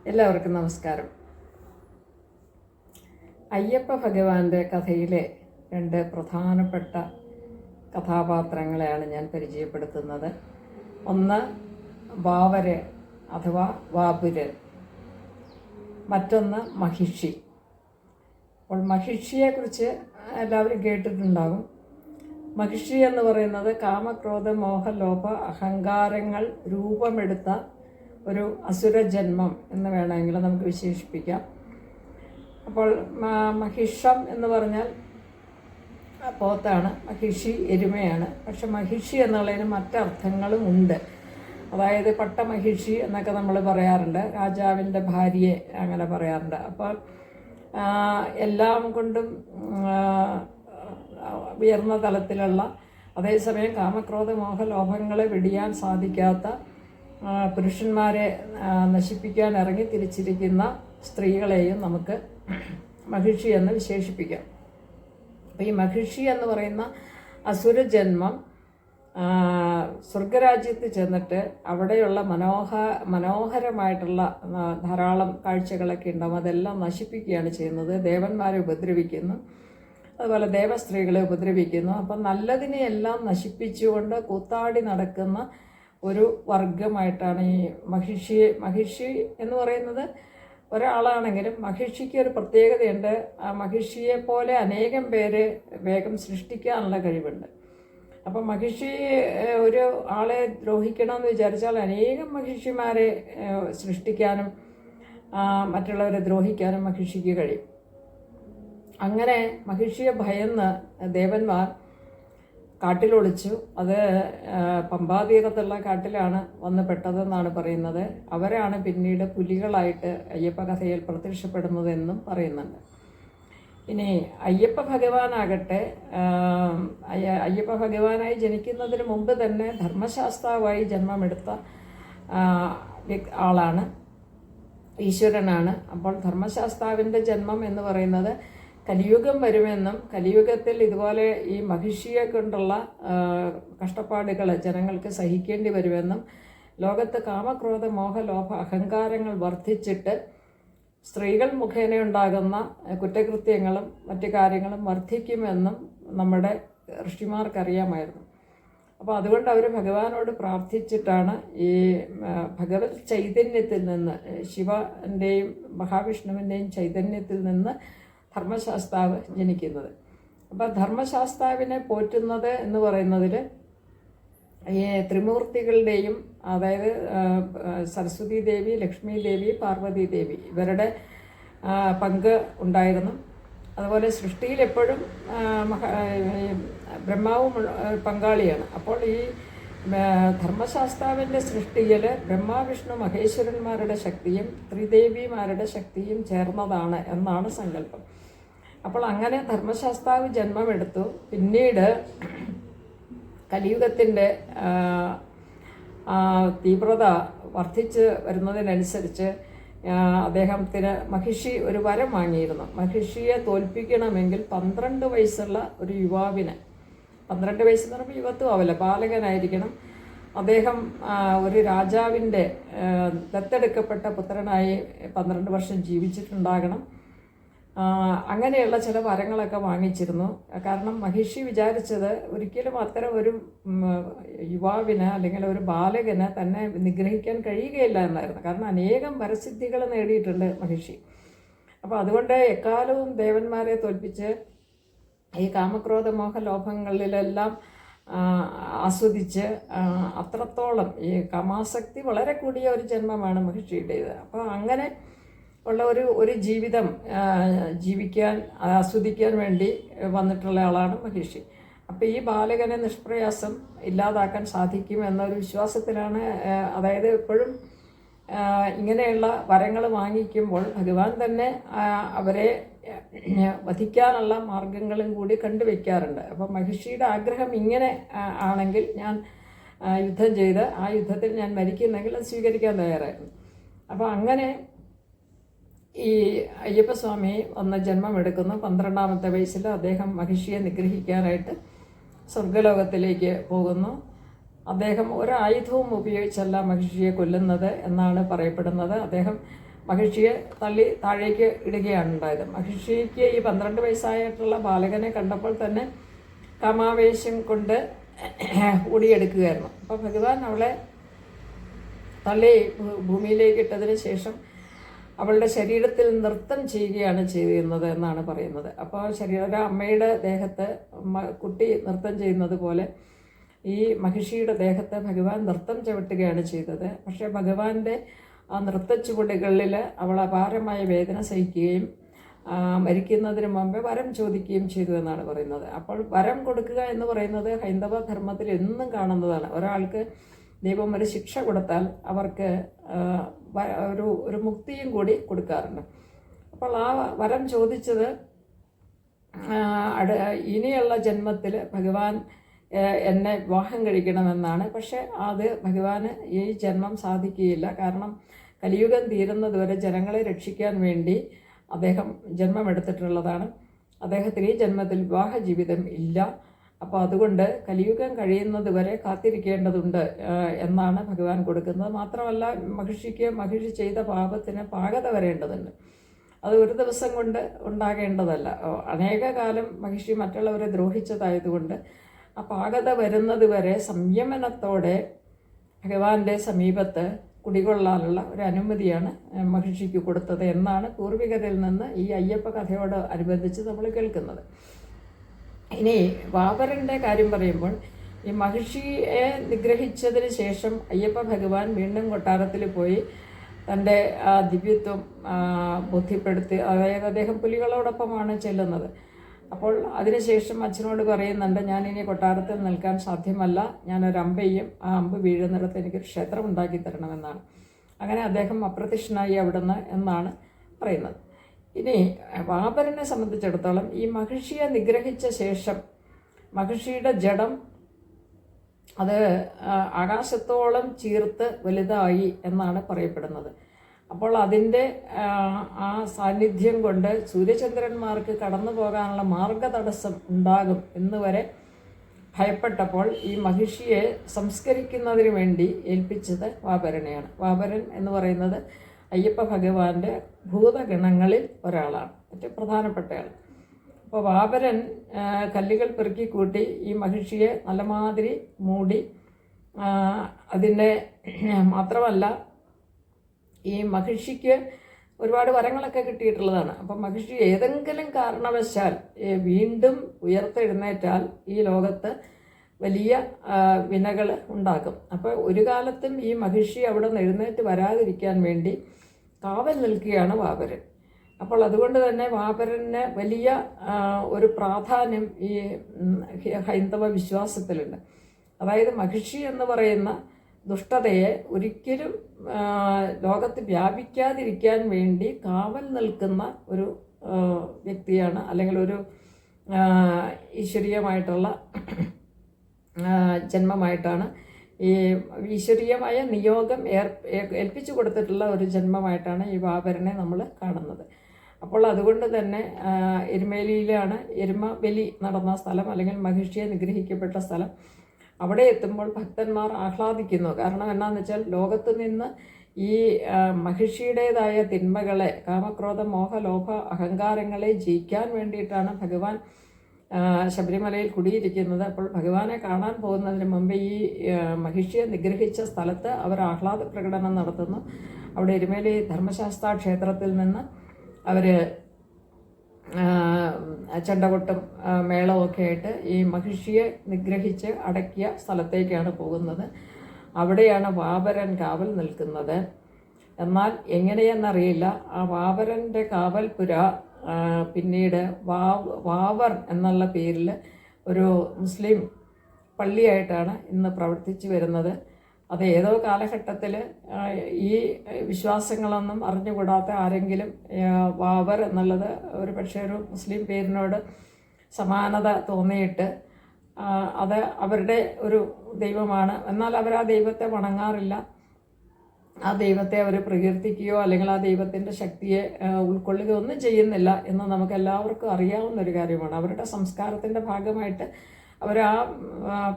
എല്ലാവർക്കും നമസ്കാരം. അയ്യപ്പ ഭഗവാന്റെ കഥയിലെ രണ്ട് പ്രധാനപ്പെട്ട കഥാപാത്രങ്ങളെയാണ് ഞാൻ പരിചയപ്പെടുത്തുന്നത്. ഒന്ന് വാവര് അഥവാ വാപുര്, മറ്റൊന്ന് മഹിഷി. അപ്പോൾ മഹിഷിയെക്കുറിച്ച് എല്ലാവരും കേട്ടിട്ടുണ്ടാകും. മഹിഷി എന്ന് പറയുന്നത് കാമക്രോധ മോഹലോഭ അഹങ്കാരങ്ങൾ രൂപമെടുത്ത ഒരു അസുരജന്മം എന്ന് വേണമെങ്കിൽ നമുക്ക് വിശേഷിപ്പിക്കാം. അപ്പോൾ മഹിഷം എന്ന് പറഞ്ഞാൽ പോത്താണ്, മഹിഷി എരുമയാണ്. പക്ഷെ മഹിഷി എന്നുള്ളതിന് മറ്റർത്ഥങ്ങളും ഉണ്ട്. അതായത് പട്ടമഹിഷി എന്നൊക്കെ നമ്മൾ പറയാറുണ്ട്, രാജാവിൻ്റെ ഭാര്യയെ അങ്ങനെ പറയാറുണ്ട്. അപ്പോൾ എല്ലാം കൊണ്ടും ഉയർന്ന തലത്തിലുള്ള, അതേസമയം കാമക്രോധ മോഹലോഭങ്ങളെ വെടിയാൻ സാധിക്കാത്ത പുരുഷന്മാരെ നശിപ്പിക്കാൻ ഇറങ്ങി തിരിച്ചിരിക്കുന്ന സ്ത്രീകളെയും നമുക്ക് മഹിഷി എന്ന് വിശേഷിപ്പിക്കാം. അപ്പോൾ ഈ മഹിഷി എന്ന് പറയുന്ന അസുരജന്മം സ്വർഗരാജ്യത്ത് ചെന്നിട്ട് അവിടെയുള്ള മനോഹരമായിട്ടുള്ള ധാരാളം കാഴ്ചകളൊക്കെ ഉണ്ടാവും. അതെല്ലാം നശിപ്പിക്കുകയാണ് ചെയ്യുന്നത്. ദേവന്മാരെ ഉപദ്രവിക്കുന്നു, അതുപോലെ ദേവസ്ത്രീകളെ ഉപദ്രവിക്കുന്നു. അപ്പം നല്ലതിനെയെല്ലാം നശിപ്പിച്ചുകൊണ്ട് കൂത്താടി നടക്കുന്ന ഒരു വർഗമായിട്ടാണ് ഈ മഹിഷി എന്ന് പറയുന്നത്. ഒരാളാണെങ്കിലും മഹിഷിക്ക് ഒരു പ്രത്യേകതയുണ്ട്. ആ മഹിഷിയെ പോലെ അനേകം പേര് വേഗം സൃഷ്ടിക്കാനുള്ള കഴിവുണ്ട്. അപ്പം മഹിഷി ഒരു ആളെ ദ്രോഹിക്കണമെന്ന് വിചാരിച്ചാൽ അനേകം മഹിഷിമാരെ സൃഷ്ടിക്കാനും മറ്റുള്ളവരെ ദ്രോഹിക്കാനും മഹിഷിക്ക് കഴിയും. അങ്ങനെ മഹിഷിയെ ഭയന്ന് ദേവന്മാർ കാട്ടിലൊളിച്ചു. അത് പമ്പാതീരത്തുള്ള കാട്ടിലാണ് വന്ന് പെട്ടതെന്നാണ് പറയുന്നത്. അവരാണ് പിന്നീട് പുലികളായിട്ട് അയ്യപ്പ കഥയിൽ പ്രത്യക്ഷപ്പെടുന്നതെന്നും പറയുന്നുണ്ട്. ഇനി അയ്യപ്പ ഭഗവാനാകട്ടെ, അയ്യപ്പ ഭഗവാനായി ജനിക്കുന്നതിന് മുമ്പ് തന്നെ ധർമ്മശാസ്താവായി ജന്മമെടുത്ത ആളാണ്, ഈശ്വരനാണ്. അപ്പോൾ ധർമ്മശാസ്താവിൻ്റെ ജന്മം എന്ന് പറയുന്നത് കലിയുഗം വരുമെന്നും കലിയുഗത്തിൽ ഇതുപോലെ ഈ മഹിഷിയെ കൊണ്ടുള്ള കഷ്ടപ്പാടുകൾ ജനങ്ങൾക്ക് സഹിക്കേണ്ടി വരുമെന്നും ലോകത്ത് കാമക്രോധ മോഹലോഭ അഹങ്കാരങ്ങൾ വർദ്ധിച്ചിട്ട് സ്ത്രീകൾ മുഖേന ഉണ്ടാകുന്ന കുറ്റകൃത്യങ്ങളും മറ്റു കാര്യങ്ങളും വർദ്ധിക്കുമെന്നും നമ്മുടെ ഋഷിമാർക്കറിയാമായിരുന്നു. അപ്പോൾ അതുകൊണ്ട് അവർ ഭഗവാനോട് പ്രാർത്ഥിച്ചിട്ടാണ് ഈ ഭഗവത് ചൈതന്യത്തിൽ നിന്ന്, ശിവൻ്റെയും മഹാവിഷ്ണുവിൻ്റെയും ചൈതന്യത്തിൽ നിന്ന് ധർമ്മശാസ്താവ് ജനിക്കുന്നത്. അപ്പോൾ ധർമ്മശാസ്താവിനെ പോറ്റുന്നത് എന്ന് പറയുന്നതിൽ ഈ ത്രിമൂർത്തികളുടെയും, അതായത് സരസ്വതി ദേവി, ലക്ഷ്മി ദേവി, പാർവതി ദേവി, ഇവരുടെ പങ്ക് ഉണ്ടായിരുന്നു. അതുപോലെ സൃഷ്ടിയിൽ എപ്പോഴും ബ്രഹ്മാവും പങ്കാളിയാണ്. അപ്പോൾ ഈ ധർമ്മശാസ്താവിൻ്റെ സൃഷ്ടിയിൽ ബ്രഹ്മാവിഷ്ണു മഹേശ്വരന്മാരുടെ ശക്തിയും ത്രിദേവിമാരുടെ ശക്തിയും ചേർന്നതാണ് എന്നാണ് സങ്കല്പം. അപ്പോൾ അങ്ങനെ ധർമ്മശാസ്താവ് ജന്മമെടുത്തു. പിന്നീട് കലിയുഗത്തിൻ്റെ തീവ്രത വർദ്ധിച്ച് വരുന്നതിനനുസരിച്ച് അദ്ദേഹത്തിന് മഹിഷി ഒരു വരം വാങ്ങിയിരുന്നു. മഹിഷിയെ തോൽപ്പിക്കണമെങ്കിൽ 12 വയസ്സുള്ള ഒരു യുവാവിന്, 12 വയസ്സെന്ന് പറയുമ്പോൾ യുവത്വം ആവില്ല, ബാലകനായിരിക്കണം. അദ്ദേഹം ഒരു രാജാവിൻ്റെ ദത്തെടുക്കപ്പെട്ട പുത്രനായി 12 വർഷം ജീവിച്ചിട്ടുണ്ടാകണം. അങ്ങനെയുള്ള ചില വരങ്ങളൊക്കെ വാങ്ങിച്ചിരുന്നു. കാരണം മഹിഷി വിചാരിച്ചത് ഒരിക്കലും അത്തരം ഒരു യുവാവിന് അല്ലെങ്കിൽ ഒരു ബാലകന് തന്നെ നിഗ്രഹിക്കാൻ കഴിയുകയില്ല എന്നായിരുന്നു. കാരണം അനേകം വരസിദ്ധികൾ നേടിയിട്ടുണ്ട് മഹിഷി. അപ്പോൾ അതുകൊണ്ട് എക്കാലവും ദേവന്മാരെ തോൽപ്പിച്ച് ഈ കാമക്രോധ മോഹലോഭങ്ങളിലെല്ലാം ആസ്വദിച്ച് അത്രത്തോളം ഈ കാമാസക്തി വളരെ കൂടിയ ഒരു ജന്മമാണ് മഹിഷിയുടേത്. അപ്പോൾ അങ്ങനെ ഉള്ള ഒരു ജീവിതം ജീവിക്കാൻ, ആസ്വദിക്കാൻ വേണ്ടി വന്നിട്ടുള്ള ആളാണ് മഹിഷി. അപ്പോൾ ഈ ബാലകനെ നിഷ്പ്രയാസം ഇല്ലാതാക്കാൻ സാധിക്കും എന്നൊരു വിശ്വാസത്തിലാണ്. അതായത് എപ്പോഴും ഇങ്ങനെയുള്ള വരങ്ങൾ വാങ്ങിക്കുമ്പോൾ ഭഗവാൻ തന്നെ അവരെ വധിക്കാനുള്ള മാർഗങ്ങളും കൂടി കണ്ടുവയ്ക്കാറുണ്ട്. അപ്പോൾ മഹിഷിയുടെ ആഗ്രഹം ഇങ്ങനെ ആണെങ്കിൽ ഞാൻ യുദ്ധം ചെയ്ത് ആ യുദ്ധത്തിൽ ഞാൻ മരിക്കുന്നെങ്കിൽ അത് സ്വീകരിക്കാൻ തയ്യാറായിരുന്നു. അപ്പോൾ അങ്ങനെ ഈ അയ്യപ്പസ്വാമി വന്ന ജന്മമെടുക്കുന്നു. 12ാമത്തെ വയസ്സിൽ അദ്ദേഹം മഹിഷിയെ നിഗ്രഹിക്കാനായിട്ട് സ്വർഗലോകത്തിലേക്ക് പോകുന്നു. അദ്ദേഹം ഒരായുധവും ഉപയോഗിച്ചല്ല മഹിഷിയെ കൊല്ലുന്നത് എന്നാണ് പറയപ്പെടുന്നത്. അദ്ദേഹം മഹിഷിയെ തള്ളി താഴേക്ക് ഇടുകയാണ് ഉണ്ടായത്. മഹിഷിക്ക് ഈ 12 വയസ്സായിട്ടുള്ള ബാലകനെ കണ്ടപ്പോൾ തന്നെ കാമാവേശം കൊണ്ട് ഓടിയെടുക്കുകയായിരുന്നു. അപ്പോൾ ഭഗവാൻ അവളെ തള്ളി ഭൂമിയിലേക്ക് ഇട്ടതിന് ശേഷം അവളുടെ ശരീരത്തിൽ നൃത്തം ചെയ്യുകയാണ് ചെയ്തിരുന്നത് എന്നാണ് പറയുന്നത്. അപ്പോൾ അമ്മയുടെ ദേഹത്ത് കുട്ടി നൃത്തം ചെയ്യുന്നത് പോലെ ഈ മഹിഷിയുടെ ദേഹത്ത് ഭഗവാൻ നൃത്തം ചവിട്ടുകയാണ് ചെയ്തത്. പക്ഷേ ഭഗവാന്റെ ആ നൃത്തച്ചുവടുകളിൽ അവൾ അപാരമായ വേദന സഹിക്കുകയും മരിക്കുന്നതിന് മുമ്പേ വരം ചോദിക്കുകയും ചെയ്തു എന്നാണ് പറയുന്നത്. അപ്പോൾ വരം കൊടുക്കുക എന്ന് പറയുന്നത് ഹൈന്ദവ ധർമ്മത്തിൽ എന്നും കാണുന്നതാണ്. ഒരാൾക്ക് ദൈവം ഒരു ശിക്ഷ കൊടുത്താൽ അവർക്ക് ഒരു മുക്തിയും കൂടി കൊടുക്കാറുണ്ട്. അപ്പോൾ ആ വരം ചോദിച്ചത് ഇനിയുള്ള ജന്മത്തിൽ ഭഗവാൻ എന്നെ വിവാഹം കഴിക്കണമെന്നാണ്. പക്ഷേ അത് ഭഗവാന് ഈ ജന്മം സാധിക്കുകയില്ല. കാരണം കലിയുഗം തീരുന്നതുവരെ ജനങ്ങളെ രക്ഷിക്കാൻ വേണ്ടി അദ്ദേഹം ജന്മമെടുത്തിട്ടുള്ളതാണ്. അദ്ദേഹത്തിന് ഈ ജന്മത്തിൽ വിവാഹ ജീവിതം ഇല്ല. അപ്പോൾ അതുകൊണ്ട് കലിയുഗം കഴിയുന്നത് വരെ കാത്തിരിക്കേണ്ടതുണ്ട് എന്നാണ് ഭഗവാൻ കൊടുക്കുന്നത്. മാത്രമല്ല മഹിഷി ചെയ്ത പാപത്തിന് പാകത വരേണ്ടതുണ്ട്. അത് ഒരു ദിവസം കൊണ്ട് ഉണ്ടാകേണ്ടതല്ല. അനേക കാലം മഹിഷി മറ്റുള്ളവരെ ദ്രോഹിച്ചതായതുകൊണ്ട് ആ പാകത വരുന്നത് വരെ സംയമനത്തോടെ ഭഗവാന്റെ സമീപത്ത് കുടികൊള്ളാനുള്ള ഒരു അനുമതിയാണ് മഹിഷിക്ക് കൊടുത്തത് എന്നാണ് പൂർവികരിൽ നിന്ന് ഈ അയ്യപ്പ കഥയോട് അനുബന്ധിച്ച് നമ്മൾ കേൾക്കുന്നത്. ഇനി വാപരൻ്റെ കാര്യം പറയുമ്പോൾ ഈ മഹിഷിയെ നിഗ്രഹിച്ചതിന് ശേഷം അയ്യപ്പ ഭഗവാൻ വീണ്ടും കൊട്ടാരത്തിൽ പോയി തൻ്റെ ദിവ്യത്വം ബോധ്യപ്പെടുത്തി. അതായത് അദ്ദേഹം പുലികളോടൊപ്പമാണ് ചെല്ലുന്നത്. അപ്പോൾ അതിനുശേഷം അച്ഛനോട് പറയുന്നുണ്ട്, ഞാനിനി കൊട്ടാരത്തിൽ നിൽക്കാൻ സാധ്യമല്ല, ഞാനൊരു അമ്പെയ്യും, ആ അമ്പ് വീഴുന്നിടത്ത് എനിക്കൊരു ക്ഷേത്രം ഉണ്ടാക്കി തരണമെന്നാണ്. അങ്ങനെ അദ്ദേഹം അപ്രത്യക്ഷനായി അവിടുന്ന് എന്നാണ് പറയുന്നത്. ഇനി വാപരനെ സംബന്ധിച്ചിടത്തോളം ഈ മഹിഷിയെ നിഗ്രഹിച്ച ശേഷം മഹിഷിയുടെ ജഡം അത് ആകാശത്തോളം ചീർത്ത് വലുതായി എന്നാണ് പറയപ്പെടുന്നത്. അപ്പോൾ അതിൻ്റെ ആ സാന്നിധ്യം കൊണ്ട് സൂര്യചന്ദ്രന്മാർക്ക് കടന്നു പോകാനുള്ള മാർഗതടസ്സം ഉണ്ടാകും എന്ന് വരെ ഭയപ്പെട്ടപ്പോൾ ഈ മഹിഷിയെ സംസ്കരിക്കുന്നതിന് വേണ്ടി ഏൽപ്പിച്ചത് വാപരനെയാണ്. വാപരൻ എന്ന് പറയുന്നത് അയ്യപ്പ ഭഗവാന്റെ ഭൂതഗണങ്ങളിൽ ഒരാളാണ്, ഏറ്റവും പ്രധാനപ്പെട്ടയാൾ. അപ്പോൾ വാപരൻ കല്ലുകൾ പെറുക്കി കൂട്ടി ഈ മഹിഷിയെ നല്ലമാതിരി മൂടി. അതിൻ്റെ മാത്രമല്ല ഈ മഹിഷിക്ക് ഒരുപാട് വരങ്ങളൊക്കെ കിട്ടിയിട്ടുള്ളതാണ്. അപ്പം മഹിഷി ഏതെങ്കിലും കാരണവശാൽ വീണ്ടും ഉയർത്തെഴുന്നേറ്റാൽ ഈ ലോകത്ത് വലിയ വിനകൾ ഉണ്ടാക്കും. അപ്പോൾ ഒരു കാലത്തും ഈ മഹിഷി അവിടെ നിന്ന് എഴുന്നേറ്റ് വരാതിരിക്കാൻ വേണ്ടി കാവൽ നിൽക്കുകയാണ് വാപരൻ. അപ്പോൾ അതുകൊണ്ട് തന്നെ വാപരന് വലിയ ഒരു പ്രാധാന്യം ഈ ഹൈന്ദവ വിശ്വാസത്തിലുണ്ട്. അതായത് മഹിഷി എന്ന് പറയുന്ന ദുഷ്ടതയെ ഒരിക്കലും ലോകത്ത് വ്യാപിക്കാതിരിക്കാൻ വേണ്ടി കാവൽ നിൽക്കുന്ന ഒരു വ്യക്തിയാണ്, അല്ലെങ്കിൽ ഒരു ഈശ്വരീയമായിട്ടുള്ള ജന്മമായിട്ടാണ്, ഈ ഈശ്വരീയമായ നിയോഗം ഏൽപ്പിച്ചു കൊടുത്തിട്ടുള്ള ഒരു ജന്മമായിട്ടാണ് ഈ വാപരനെ നമ്മൾ കാണുന്നത്. അപ്പോൾ അതുകൊണ്ട് തന്നെ എരുമേലിയിലാണ് എരുമ ബലി നടന്ന സ്ഥലം, അല്ലെങ്കിൽ മഹിഷിയെ നിഗ്രഹിക്കപ്പെട്ട സ്ഥലം. അവിടെ എത്തുമ്പോൾ ഭക്തന്മാർ ആഹ്ലാദിക്കുന്നു. കാരണം എന്താണെന്ന് വെച്ചാൽ ലോകത്ത് നിന്ന് ഈ മഹിഷിയുടേതായ തിന്മകളെ, കാമക്രോധ മോഹ ലോഭ അഹങ്കാരങ്ങളെ ജയിക്കാൻ വേണ്ടിയിട്ടാണ് ഭഗവാൻ ശബരിമലയിൽ കുടിയിരിക്കുന്നത്. അപ്പോൾ ഭഗവാനെ കാണാൻ പോകുന്നതിന് മുമ്പ് ഈ മഹിഷിയെ നിഗ്രഹിച്ച സ്ഥലത്ത് അവർ ആഹ്ലാദ പ്രകടനം നടത്തുന്നു. അവിടെ എരുമേലി ധർമ്മശാസ്ത്ര ക്ഷേത്രത്തിൽ നിന്ന് അവർ ചെണ്ടകൊട്ടും മേളമൊക്കെ ആയിട്ട് ഈ മഹിഷിയെ നിഗ്രഹിച്ച് അടക്കിയ സ്ഥലത്തേക്കാണ് പോകുന്നത്. അവിടെയാണ് വാപരൻ കാവൽ നിൽക്കുന്നത്. എന്നാൽ എങ്ങനെയെന്നറിയില്ല, ആ വാപരൻ്റെ കാവൽപുര പിന്നീട് വാവർ എന്നുള്ള പേരിൽ ഒരു മുസ്ലിം പള്ളിയായിട്ടാണ് ഇന്ന് പ്രവർത്തിച്ചു വരുന്നത്. അത് ഏതോ കാലഘട്ടത്തിൽ ഈ വിശ്വാസങ്ങളൊന്നും അറിഞ്ഞുകൂടാത്ത ആരെങ്കിലും വാവർ എന്നുള്ളത് ഒരു പക്ഷേ ഒരു മുസ്ലിം പേരിനോട് സമാനത തോന്നിയിട്ട് അത് അവരുടെ ഒരു ദൈവമാണ്, എന്നാൽ അവർ ആ ദൈവത്തെ വണങ്ങാറില്ല, ആ ദൈവത്തെ അവർ പ്രകീർത്തിക്കുകയോ അല്ലെങ്കിൽ ആ ദൈവത്തിൻ്റെ ശക്തിയെ ഉൾക്കൊള്ളുകയോ ഒന്നും ചെയ്യുന്നില്ല എന്ന് നമുക്ക് എല്ലാവർക്കും അറിയാവുന്ന ഒരു കാര്യമാണ്. അവരുടെ സംസ്കാരത്തിൻ്റെ ഭാഗമായിട്ട് അവർ ആ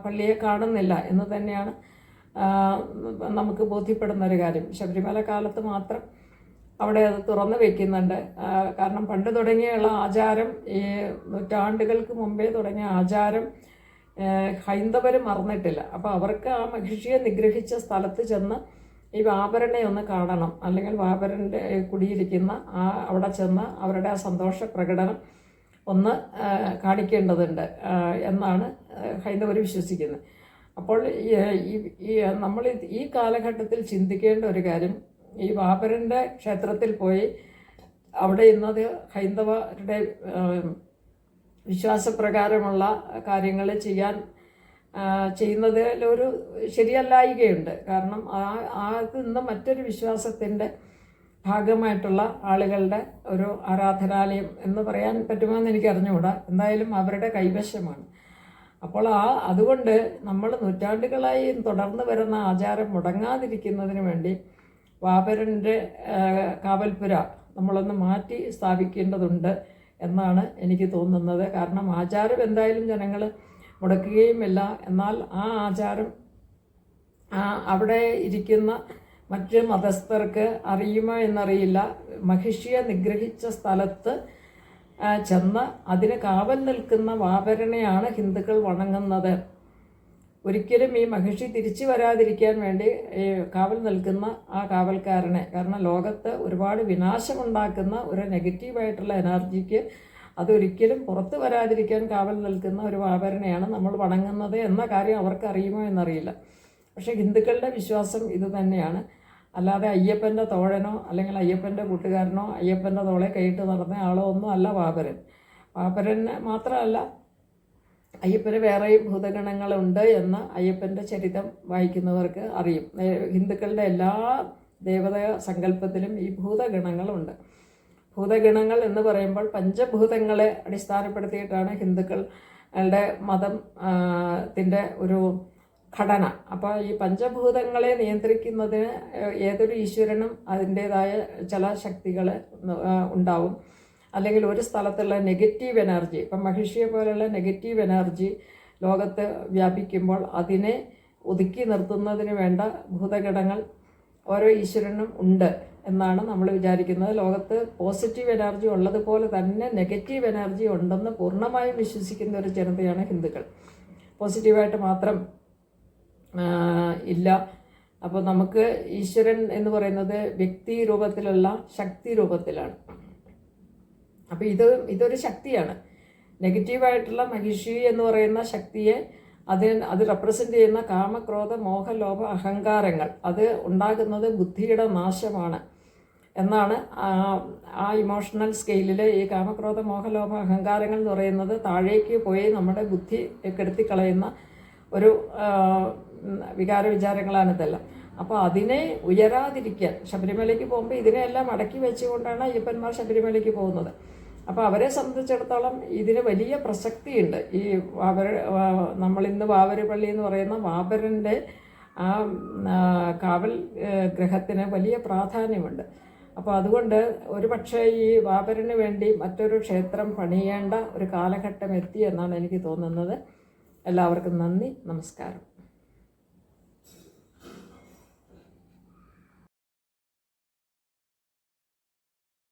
പള്ളിയെ കാണുന്നില്ല എന്ന് തന്നെയാണ് നമുക്ക് ബോധ്യപ്പെടുന്ന ഒരു കാര്യം. ശബരിമല കാലത്ത് മാത്രം അവിടെ അത് തുറന്നു വെക്കുന്നുണ്ട്. കാരണം പണ്ട് തുടങ്ങിയുള്ള ആചാരം, ഈ നൂറ്റാണ്ടുകൾക്ക് മുമ്പേ തുടങ്ങിയ ആചാരം ഹൈന്ദവർ മറന്നിട്ടില്ല. അപ്പോൾ അവർക്ക് ആ മഹിഷിയെ നിഗ്രഹിച്ച സ്ഥലത്ത് ചെന്ന് ഈ വാപരനെ ഒന്ന് കാണണം, അല്ലെങ്കിൽ വാപരൻ്റെ കുടിയിരിക്കുന്ന അവിടെ ചെന്ന് അവരുടെ ആ സന്തോഷ പ്രകടനം ഒന്ന് കാണിക്കേണ്ടതുണ്ട് എന്നാണ് ഹൈന്ദവർ വിശ്വസിക്കുന്നത്. അപ്പോൾ നമ്മൾ ഈ കാലഘട്ടത്തിൽ ചിന്തിക്കേണ്ട ഒരു കാര്യം, ഈ വാപരൻ്റെ ക്ഷേത്രത്തിൽ പോയി അവിടെ ഇന്നത് ഹൈന്ദവരുടെ വിശ്വാസപ്രകാരമുള്ള കാര്യങ്ങൾ ചെയ്യുന്നതിലൊരു ശരിയല്ലായികയുണ്ട്. കാരണം അത് ഇന്ന് മറ്റൊരു വിശ്വാസത്തിൻ്റെ ഭാഗമായിട്ടുള്ള ആളുകളുടെ ഒരു ആരാധനാലയം എന്ന് പറയാൻ പറ്റുമോ എന്ന് എനിക്ക് അറിഞ്ഞുകൂടാ. എന്തായാലും അവരുടെ കൈവശമാണ്. അപ്പോൾ അതുകൊണ്ട് നമ്മൾ നൂറ്റാണ്ടുകളായി തുടർന്ന് വരുന്ന ആചാരം മുടങ്ങാതിരിക്കുന്നതിന് വേണ്ടി വാപരൻ്റെ കാവൽപ്പുര നമ്മളൊന്ന് മാറ്റി സ്ഥാപിക്കേണ്ടതുണ്ട് എന്നാണ് എനിക്ക് തോന്നുന്നത്. കാരണം ആചാരം എന്തായാലും ജനങ്ങൾ മുടക്കുകയുമില്ല. എന്നാൽ ആ ആചാരം അവിടെ ഇരിക്കുന്ന മറ്റ് മതസ്ഥർക്ക് അറിയുമോ എന്നറിയില്ല. മഹിഷിയെ നിഗ്രഹിച്ച സ്ഥലത്ത് ചെന്ന് അതിന് കാവൽ നിൽക്കുന്ന വാപരനെയാണ് ഹിന്ദുക്കൾ വണങ്ങുന്നത്. ഒരിക്കലും ഈ മഹിഷി തിരിച്ചു വരാതിരിക്കാൻ വേണ്ടി കാവൽ നിൽക്കുന്ന ആ കാവൽക്കാരനെ, കാരണം ലോകത്ത് ഒരുപാട് വിനാശമുണ്ടാക്കുന്ന ഒരു നെഗറ്റീവായിട്ടുള്ള എനർജിക്ക് അതൊരിക്കലും പുറത്തു വരാതിരിക്കാൻ കാവൽ നിൽക്കുന്ന ഒരു വാപരനെയാണ് നമ്മൾ വണങ്ങുന്നത് എന്ന കാര്യം അവർക്ക് അറിയുമോ എന്നറിയില്ല. പക്ഷേ ഹിന്ദുക്കളുടെ വിശ്വാസം ഇത് തന്നെയാണ്. അല്ലാതെ അയ്യപ്പൻ്റെ തോഴനോ അല്ലെങ്കിൽ അയ്യപ്പൻ്റെ കൂട്ടുകാരനോ അയ്യപ്പൻ്റെ തോളെ കൈയിട്ട് നടന്ന ആളോ ഒന്നും അല്ല വാപരൻ. വാപരൻ മാത്രമല്ല, അയ്യപ്പന് വേറെയും ഭൂതഗണങ്ങളുണ്ട് എന്ന് അയ്യപ്പൻ്റെ ചരിത്രം വായിക്കുന്നവർക്ക് അറിയും. ഹിന്ദുക്കളുടെ എല്ലാ ദേവതാ സങ്കല്പത്തിലും ഈ ഭൂതഗണങ്ങളുണ്ട്. ഭൂതഗണങ്ങൾ എന്ന് പറയുമ്പോൾ പഞ്ചഭൂതങ്ങളെ അടിസ്ഥാനപ്പെടുത്തിയിട്ടാണ് ഹിന്ദുക്കളുടെ മതത്തിൻ്റെ ഒരു ഘടന. അപ്പോൾ ഈ പഞ്ചഭൂതങ്ങളെ നിയന്ത്രിക്കുന്നതിന് ഏതൊരു ഈശ്വരനും അതിൻ്റേതായ ചില ശക്തികൾ ഉണ്ടാവും. അല്ലെങ്കിൽ ഒരു സ്ഥലത്തുള്ള നെഗറ്റീവ് എനർജി, ഇപ്പം മഹിഷിയെ പോലുള്ള നെഗറ്റീവ് എനർജി ലോകത്ത് വ്യാപിക്കുമ്പോൾ അതിനെ ഒതുക്കി നിർത്തുന്നതിന് വേണ്ട ഭൂതഘടങ്ങൾ ഓരോ ഈശ്വരനും ഉണ്ട് എന്നാണ് നമ്മൾ വിചാരിക്കുന്നത്. ലോകത്ത് പോസിറ്റീവ് എനർജി ഉള്ളതുപോലെ തന്നെ നെഗറ്റീവ് എനർജി ഉണ്ടെന്ന് പൂർണ്ണമായും വിശ്വസിക്കുന്ന ഒരു ജനതയാണ് ഹിന്ദുക്കൾ. പോസിറ്റീവായിട്ട് മാത്രം ഇല്ല. അപ്പോൾ നമുക്ക് ഈശ്വരൻ എന്ന് പറയുന്നത് വ്യക്തി രൂപത്തിലുള്ള ശക്തി രൂപത്തിലാണ്. അപ്പോൾ ഇതൊരു ശക്തിയാണ്. നെഗറ്റീവായിട്ടുള്ള മഹിഷി എന്ന് പറയുന്ന ശക്തിയെ അത് റെപ്രസെൻ്റ് ചെയ്യുന്ന കാമക്രോധ മോഹ ലോഭ അഹങ്കാരങ്ങൾ, അത് ഉണ്ടാകുന്നത് ബുദ്ധിയുടെ നാശമാണ് എന്നാണ് ആ ഇമോഷണൽ സ്കെയിലിൽ ഈ കാമക്രോധ മോഹലോഭ അഹങ്കാരങ്ങൾ എന്ന് പറയുന്നത് താഴേക്ക് പോയി നമ്മുടെ ബുദ്ധി കെടുത്തിക്കളയുന്ന ഒരു വികാര വിചാരങ്ങളാണിതെല്ലാം. അപ്പോൾ അതിനെ ഉയരാതിരിക്കാൻ ശബരിമലയ്ക്ക് പോകുമ്പോൾ ഇതിനെയെല്ലാം അടക്കി വെച്ചുകൊണ്ടാണ് അയ്യപ്പന്മാർ ശബരിമലയ്ക്ക് പോകുന്നത്. അപ്പോൾ അവരെ സംബന്ധിച്ചിടത്തോളം ഇതിന് വലിയ പ്രസക്തിയുണ്ട്. ഈ നമ്മളിന്ന് വാവരുപള്ളി എന്ന് പറയുന്ന വാപരൻ്റെ ആ കാവൽ ഗ്രഹത്തിന് വലിയ പ്രാധാന്യമുണ്ട്. അപ്പോൾ അതുകൊണ്ട് ഒരുപക്ഷെ ഈ വാപരന് വേണ്ടി മറ്റൊരു ക്ഷേത്രം പണിയേണ്ട ഒരു കാലഘട്ടം എത്തി എന്നാണ് എനിക്ക് തോന്നുന്നത്. എല്ലാവർക്കും നന്ദി, നമസ്കാരം.